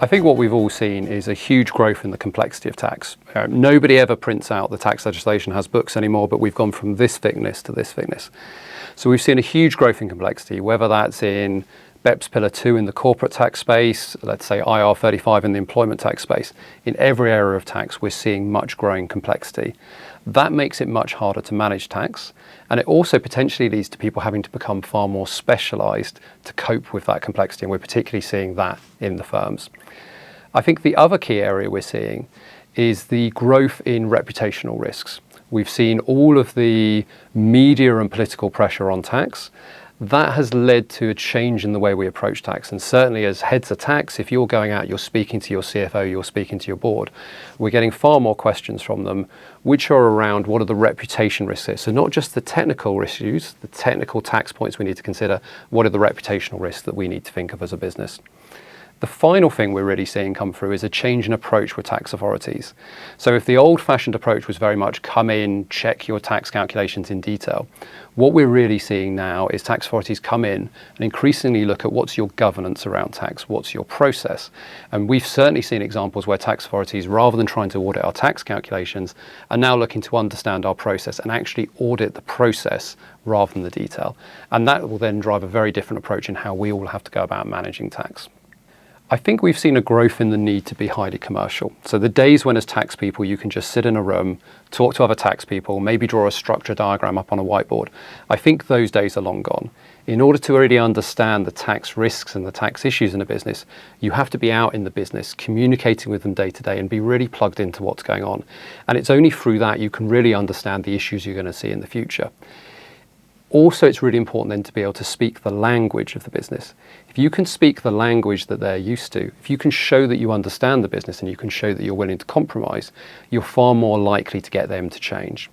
I think what we've all seen is a huge growth in the complexity of tax. Nobody ever prints out the tax legislation has books anymore, but we've gone from this thickness to this thickness. So we've seen a huge growth in complexity, whether that's in BEPS Pillar 2 in the corporate tax space, let's say IR35 in the employment tax space. In every area of tax, we're seeing much growing complexity. That makes it much harder to manage tax, and it also potentially leads to people having to become far more specialised to cope with that complexity, and we're particularly seeing that in the firms. I think the other key area we're seeing is the growth in reputational risks. We've seen all of the media and political pressure on tax. That has led to a change in the way we approach tax. And certainly as heads of tax, if you're going out, you're speaking to your CFO, you're speaking to your board, we're getting far more questions from them, which are around what are the reputation risks here. So not just the technical issues, the technical tax points we need to consider, what are the reputational risks that we need to think of as a business. The final thing we're really seeing come through is a change in approach with tax authorities. So if the old-fashioned approach was very much come in, check your tax calculations in detail, what we're really seeing now is tax authorities come in and increasingly look at what's your governance around tax, what's your process. And we've certainly seen examples where tax authorities, rather than trying to audit our tax calculations, are now looking to understand our process and actually audit the process rather than the detail. And that will then drive a very different approach in how we all have to go about managing tax. I think we've seen a growth in the need to be highly commercial. So the days when as tax people you can just sit in a room, talk to other tax people, maybe draw a structure diagram up on a whiteboard, I think those days are long gone. In order to really understand the tax risks and the tax issues in a business, you have to be out in the business, communicating with them day to day and be really plugged into what's going on. And it's only through that you can really understand the issues you're going to see in the future. Also, it's really important then to be able to speak the language of the business. If you can speak the language that they're used to, if you can show that you understand the business and you can show that you're willing to compromise, you're far more likely to get them to change.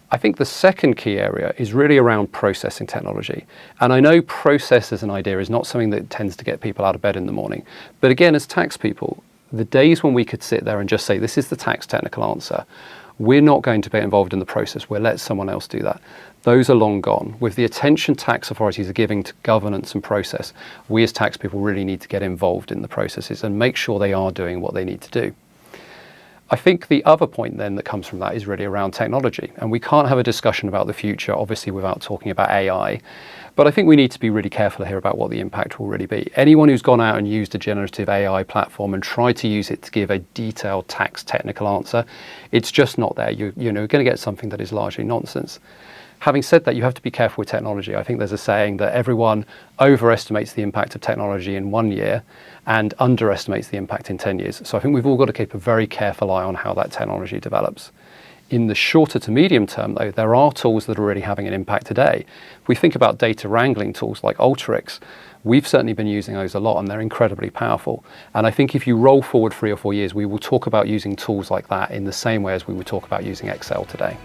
I think the second key area is really around processing technology. And I know process as an idea is not something that tends to get people out of bed in the morning. But again, as tax people, the days when we could sit there and just say, this is the tax technical answer, we're not going to be involved in the process. We'll let someone else do that. Those are long gone. With the attention tax authorities are giving to governance and process, we as tax people really need to get involved in the processes and make sure they are doing what they need to do. I think the other point then that comes from that is really around technology. And we can't have a discussion about the future, obviously, without talking about AI. But I think we need to be really careful here about what the impact will really be. Anyone who's gone out and used a generative AI platform and tried to use it to give a detailed tax technical answer, it's just not there. You're going to get something that is largely nonsense. Having said that, you have to be careful with technology. I think there's a saying that everyone overestimates the impact of technology in 1 year and underestimates the impact in 10 years. So I think we've all got to keep a very careful eye on how that technology develops. In the shorter to medium term, though, there are tools that are already having an impact today. If we think about data wrangling tools like Alteryx, we've certainly been using those a lot and they're incredibly powerful. And I think if you roll forward 3 or 4 years, we will talk about using tools like that in the same way as we would talk about using Excel today.